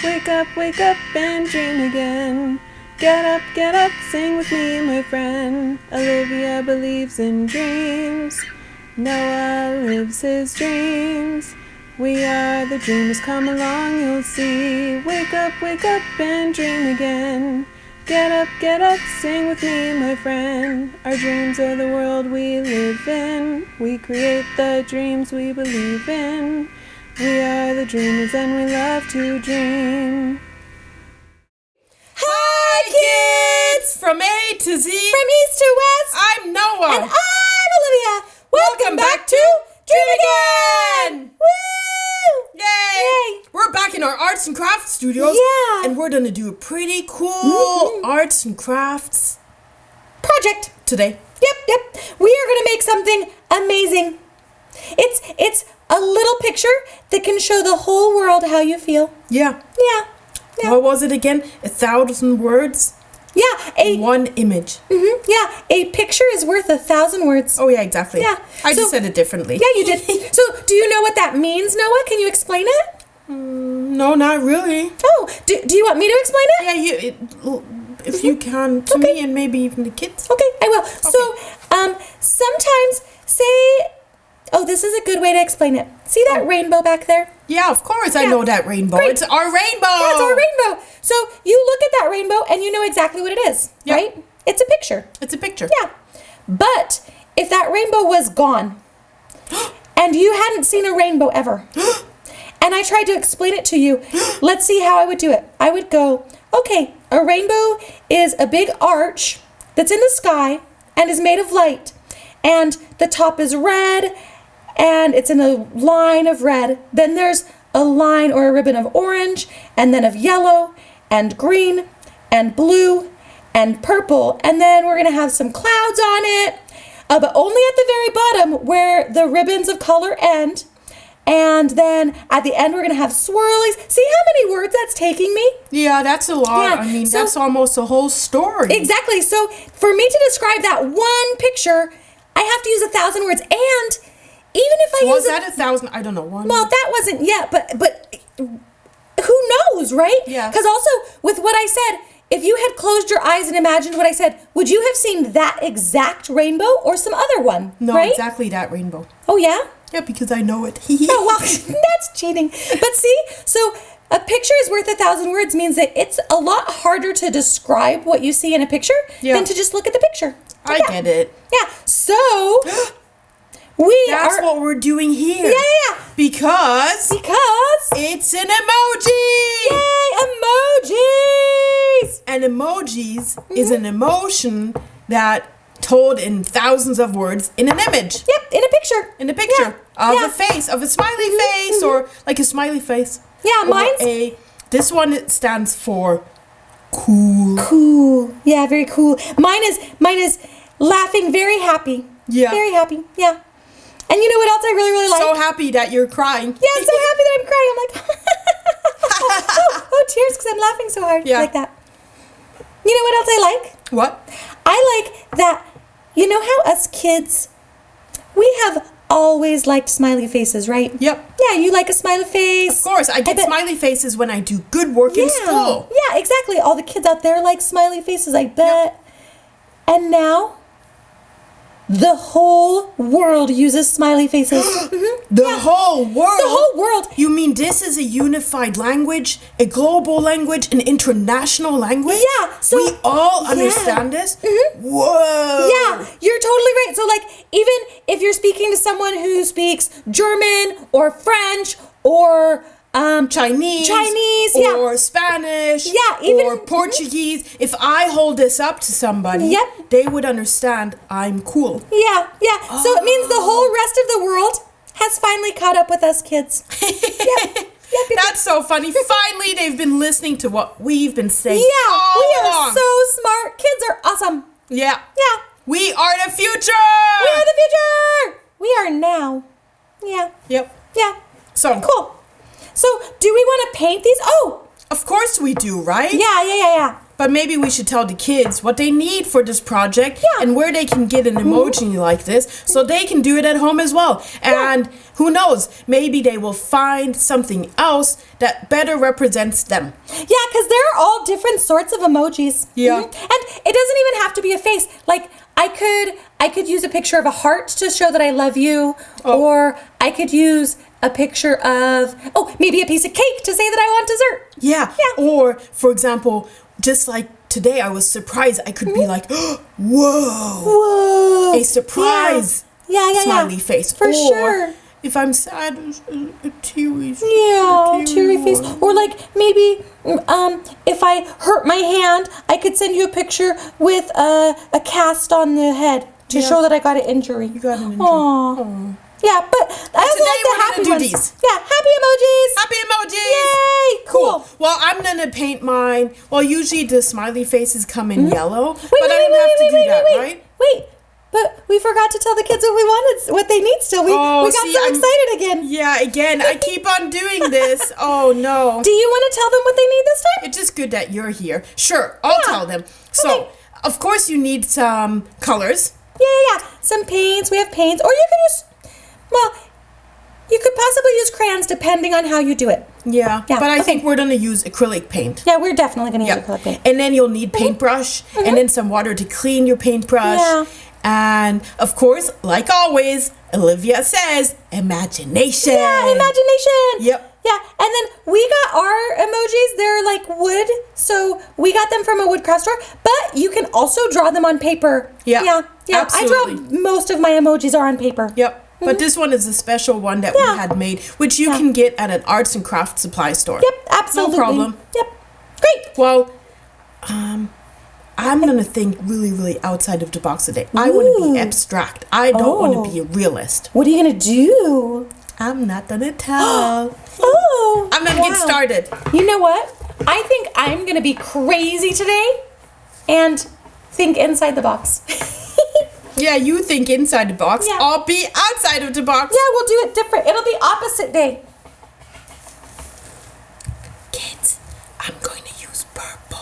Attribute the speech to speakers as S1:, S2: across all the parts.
S1: wake up and dream again. Get up, sing with me, my friend. Olivia believes in dreams. Noah lives his dreams. We are the dreamers, come along, you'll see. Wake up and dream again. Get up, sing with me, my friend. Our dreams are the world we live in. We create the dreams we believe in. We are the dreamers and we love to dream.
S2: Hi kids! From A to Z.
S1: From east to west.
S2: I'm Noah.
S1: And I'm Olivia.
S2: Welcome back to Dream Again!
S1: Woo!
S2: Yay! We're back in our arts and crafts studios.
S1: Yeah.
S2: And we're going to do a pretty cool arts and crafts
S1: Project.
S2: today.
S1: Yep. We are going to make something amazing. It's a little picture that can show the whole world how you feel.
S2: Yeah.
S1: Yeah.
S2: What was it again? 1,000 words?
S1: Yeah.
S2: One image.
S1: Yeah. A picture is worth 1,000 words.
S2: Oh, yeah, exactly.
S1: Yeah.
S2: I just said it differently.
S1: Yeah, you did. So, do you know what that means, Noah? Can you explain it?
S2: No, not really.
S1: Oh, do you want me to explain it?
S2: Yeah, if you can, to me and maybe even the kids.
S1: Okay, I will. So, sometimes say, this is a good way to explain it. See that rainbow back there?
S2: Yeah, of course I know that rainbow.
S1: Great.
S2: It's our rainbow.
S1: Yeah, it's our rainbow. So you look at that rainbow and you know exactly what it is, right? It's a picture.
S2: It's a picture.
S1: Yeah. But if that rainbow was gone and you hadn't seen a rainbow ever, and I tried to explain it to you, let's see how I would do it. I would go, okay, a rainbow is a big arch that's in the sky and is made of light. And the top is red and it's in a line of red. Then there's a line or a ribbon of orange, and then of yellow and green and blue and purple. And then we're gonna have some clouds on it, but only at the very bottom where the ribbons of color end. And then at the end, we're gonna have swirlies. See how many words that's taking me?
S2: Yeah, that's a lot.
S1: Yeah,
S2: I mean,
S1: so-
S2: that's almost a whole story.
S1: Exactly. So for me to describe that one picture, I have to use 1,000 words. And even if I
S2: Was
S1: use
S2: that 1,000? I don't know. One.
S1: well, that wasn't yet, but who knows, right?
S2: Yeah.
S1: Because also with what I said, if you had closed your eyes and imagined what I said, would you have seen that exact rainbow or some other one?
S2: No,
S1: right?
S2: exactly that rainbow.
S1: Oh yeah.
S2: Yeah, because I know it.
S1: Oh well, that's cheating. But see, so a picture is worth 1,000 words means that it's a lot harder to describe what you see in a picture than to just look at the picture.
S2: I get it.
S1: Yeah. So
S2: That's what we're doing here.
S1: Yeah.
S2: Because it's an emoji.
S1: Yay, emojis!
S2: And emojis is an emotion that told in thousands of words in an image.
S1: Yep, in a picture.
S2: In a picture of
S1: Yeah.
S2: a face, of a smiley face, or like a smiley face.
S1: Yeah,
S2: Or
S1: mine's
S2: this one it stands for cool.
S1: cool. Yeah, very cool. Mine is laughing, very happy.
S2: Yeah.
S1: Very happy. Yeah. And you know what else I really like?
S2: So happy that you're crying.
S1: Yeah, I'm so happy that I'm crying. I'm like, tears because I'm laughing so hard.
S2: Yeah.
S1: Like that. You know what else I like?
S2: What?
S1: I like that, you know how us kids, we have always liked smiley faces, right?
S2: Yep.
S1: Yeah, you like a smiley face.
S2: Of course, I get
S1: bet-
S2: smiley faces when I do good work in school.
S1: Yeah, exactly. All the kids out there like smiley faces, I bet. And now, the whole world uses smiley faces.
S2: The whole world?
S1: The whole world.
S2: You mean this is a unified language, a global language, an international language?
S1: Yeah, so-
S2: we all
S1: Yeah.
S2: understand this? Whoa!
S1: Yeah, you're totally right. So, like, even if you're speaking to someone who speaks German or French or
S2: Chinese,
S1: yeah.
S2: or Spanish,
S1: Yeah, even-
S2: or Portuguese. If I hold this up to somebody,
S1: Yep.
S2: they would understand I'm cool.
S1: Yeah. So it means the whole rest of the world has finally caught up with us kids. Yep.
S2: That's so funny. Finally, they've been listening to what we've been saying
S1: Yeah,
S2: all
S1: we are
S2: along.
S1: so smart. Kids are awesome.
S2: Yeah.
S1: Yeah.
S2: We are the future!
S1: We are the future. We are now. Yeah.
S2: Yep.
S1: Yeah.
S2: So,
S1: Cool. So, do we want to paint these? Oh,
S2: of course we do, right?
S1: yeah.
S2: But maybe we should tell the kids what they need for this project
S1: Yeah.
S2: and where they can get an emoji like this so they can do it at home as well. And who knows, maybe they will find something else that better represents them.
S1: Yeah, because there are all different sorts of emojis.
S2: Yeah.
S1: And it doesn't even have to be a face. Like I could use a picture of a heart to show that I love you, or I could use a picture of maybe a piece of cake to say that I want dessert.
S2: Yeah. Or, for example, just like today, I was surprised. I could be like, whoa, a surprise smiley face.
S1: For sure.
S2: If I'm sad, a teary face.
S1: Yeah, teary face. Or like maybe if I hurt my hand, I could send you a picture with a cast on the head to show that I got an injury.
S2: You got an injury.
S1: Aww. Yeah, but I also like the happy
S2: do
S1: ones.
S2: These.
S1: Yeah, happy emojis.
S2: Happy emojis.
S1: Yay, cool.
S2: Well, I'm gonna paint mine. Well, usually the smiley faces come in yellow, but
S1: Wait,
S2: I don't have to do that, right?
S1: Wait, but we forgot to tell the kids what they need still. We got so excited again.
S2: Yeah, again, I keep on doing this. Oh no.
S1: Do you want to tell them what they need this time?
S2: It's just good that you're here. Sure, I'll tell them. So, of course, you need some colors.
S1: Yeah. Some paints. We have paints, or you can use. Well, you could possibly use crayons depending on how you do it.
S2: Yeah. But I think we're going to use acrylic paint.
S1: Yeah, we're definitely going to use acrylic paint.
S2: And then you'll need paintbrush and then some water to clean your paintbrush.
S1: Yeah.
S2: And of course, like always, Olivia says, imagination.
S1: Yeah, imagination.
S2: Yep.
S1: Yeah, and then we got our emojis. They're like wood, so we got them from a wood craft store. But you can also draw them on paper.
S2: Yeah.
S1: Absolutely. I draw most of my emojis are on paper.
S2: Yep. But this one is a special one that we had made, which you can get at an arts and craft supply store.
S1: Yep, absolutely.
S2: No problem.
S1: Yep. Great.
S2: Well, I'm going to think really, really outside of the box today. I want to be abstract. I don't want to be a realist.
S1: What are you going to do?
S2: I'm not going to tell. I'm going to get started.
S1: You know what? I think I'm going to be crazy today and think inside the box.
S2: Yeah, you think inside the box.
S1: Yeah.
S2: I'll be outside of the box.
S1: Yeah, we'll do it different. It'll be opposite day.
S2: Kids, I'm going to use purple.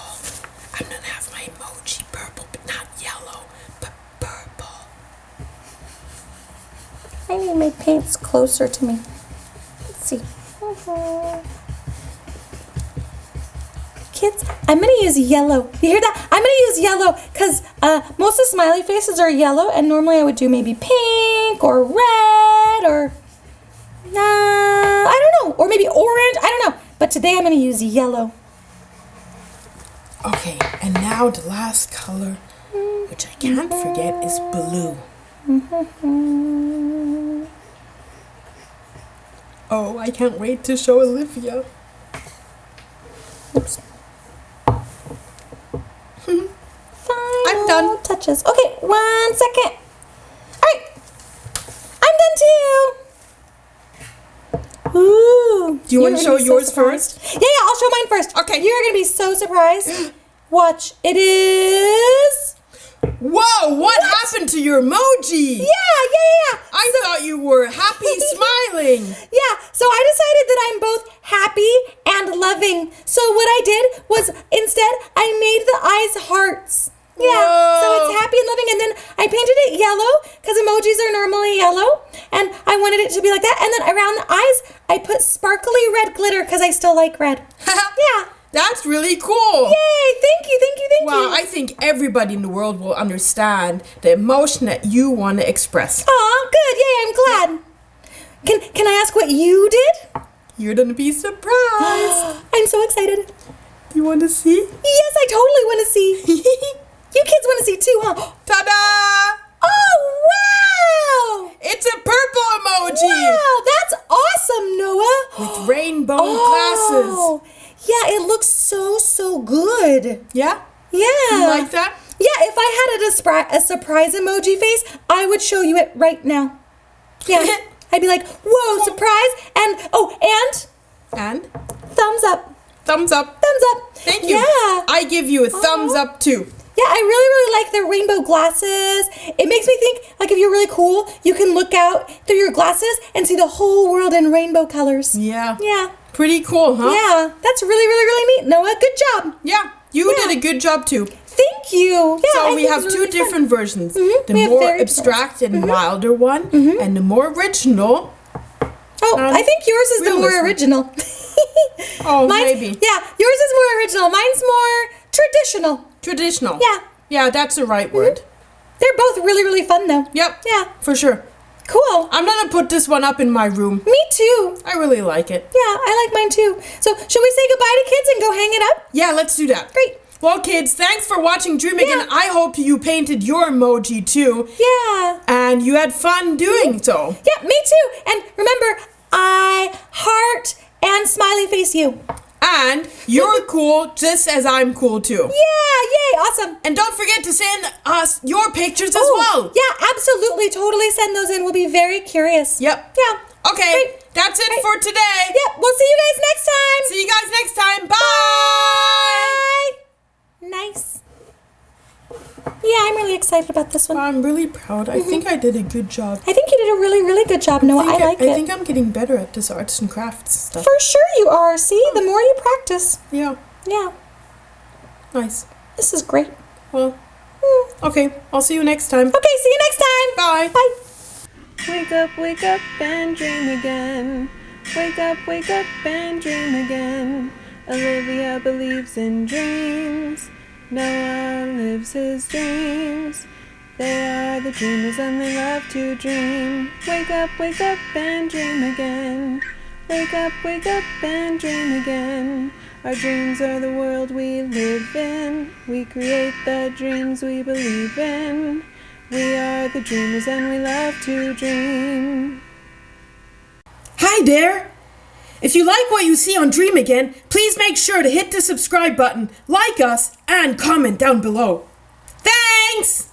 S2: I'm going to have my emoji purple, but not yellow, but purple.
S1: I need my paints closer to me. Let's see. Kids, I'm going to use yellow. You hear that? I'm going to use yellow because most of the smiley faces are yellow, and normally I would do maybe pink or red or, I don't know, or maybe orange. I don't know. But today I'm going to use yellow.
S2: Okay, and now the last color, which I can't forget, is blue. Oh, I can't wait to show Olivia.
S1: Oops.
S2: I'm done.
S1: Touches. Okay, 1 second. All right, I'm done too. Ooh.
S2: Do you want to show yours first?
S1: Yeah, I'll show mine first.
S2: Okay.
S1: You're gonna be so surprised. Watch. It is.
S2: Whoa! What happened to your emoji?
S1: Yeah.
S2: I thought you were happy smiling.
S1: Yeah, so I decided that I'm both happy and loving. So what I did was instead I made the eyes hearts. Yeah, so
S2: Whoa.
S1: it's happy and loving, and then I painted it yellow because emojis are normally yellow, and I wanted it to be like that. And then around the eyes, I put sparkly red glitter because I still like red. Yeah.
S2: That's really cool.
S1: Yay! Thank you.
S2: Wow, I think everybody in the world will understand the emotion that you want to express.
S1: Aw, good. Yay! I'm glad. Can I ask what you did?
S2: You're gonna be surprised.
S1: I'm so excited.
S2: Do you want to see?
S1: Yes, I totally want to see. You kids want to see too, huh?
S2: Ta-da!
S1: Oh, wow!
S2: It's a purple emoji.
S1: Wow, that's awesome, Noah.
S2: With rainbow glasses.
S1: Yeah, it looks so good.
S2: Yeah?
S1: Yeah.
S2: You like that?
S1: Yeah, if I had a surprise emoji face, I would show you it right now. Yeah. I'd be like, whoa, surprise. And
S2: And?
S1: thumbs up.
S2: Thumbs up.
S1: Thumbs up.
S2: Thank you.
S1: Yeah.
S2: I give you a thumbs up too.
S1: Yeah, I really like the rainbow glasses. It makes me think, like, if you're really cool, you can look out through your glasses and see the whole world in rainbow colors.
S2: Yeah.
S1: Yeah.
S2: Pretty cool, huh?
S1: Yeah, that's really neat, Noah. Good job.
S2: Yeah. You did a good job too.
S1: Thank you. Yeah,
S2: So
S1: I
S2: we
S1: think
S2: have
S1: it was
S2: two
S1: really fun.
S2: different versions.
S1: We
S2: The
S1: have
S2: more
S1: very
S2: abstract and milder one, and the more original.
S1: Oh, I think yours is the more
S2: realism.
S1: original.
S2: Oh,
S1: Mine's,
S2: maybe.
S1: Yeah, yours is more original. Mine's more traditional.
S2: Traditional.
S1: Yeah.
S2: Yeah, that's the right word.
S1: They're both really, really fun though.
S2: Yep.
S1: Yeah.
S2: For sure.
S1: Cool.
S2: I'm gonna put this one up in my room.
S1: Me too.
S2: I really like it.
S1: Yeah, I like mine too. So, should we say goodbye to kids and go hang it up?
S2: Yeah, let's do that.
S1: Great.
S2: Well, kids, thanks for watching Dream Again. I hope you painted your emoji too.
S1: Yeah.
S2: And you had fun doing so.
S1: Yeah, me too. And remember, I heart and smiley face you.
S2: And you're cool just as I'm cool too.
S1: Yeah, yay, awesome.
S2: And don't forget to send us your pictures as well.
S1: Yeah, absolutely. Totally send those in. We'll be very curious.
S2: Yep.
S1: Yeah.
S2: Okay,
S1: Great.
S2: that's it
S1: Great.
S2: for today.
S1: Yep, we'll see you guys next time.
S2: See you guys next time. Bye.
S1: Nice. Yeah, I'm really excited about this one.
S2: I'm really proud. I think I did a good job.
S1: I think you did a really, really good job, Noah. I like it.
S2: I think I'm getting better at this arts and crafts stuff.
S1: For sure you are. See, the more you practice.
S2: Yeah,
S1: Yeah,
S2: nice.
S1: this is great.
S2: Well, okay. I'll see you next time.
S1: Okay, see you next time.
S2: Bye.
S1: Bye.
S3: Wake up and dream again. Wake up and dream again. Olivia believes in dreams. Noah lives his dreams. They are the dreamers and they love to dream. Wake up and dream again. Wake up and dream again. Our dreams are the world we live in. We create the dreams we believe in. We are the dreamers and we love to dream.
S2: Hi there. If you like what you see on Dream Again, please make sure to hit the subscribe button, like us, and comment down below. Thanks!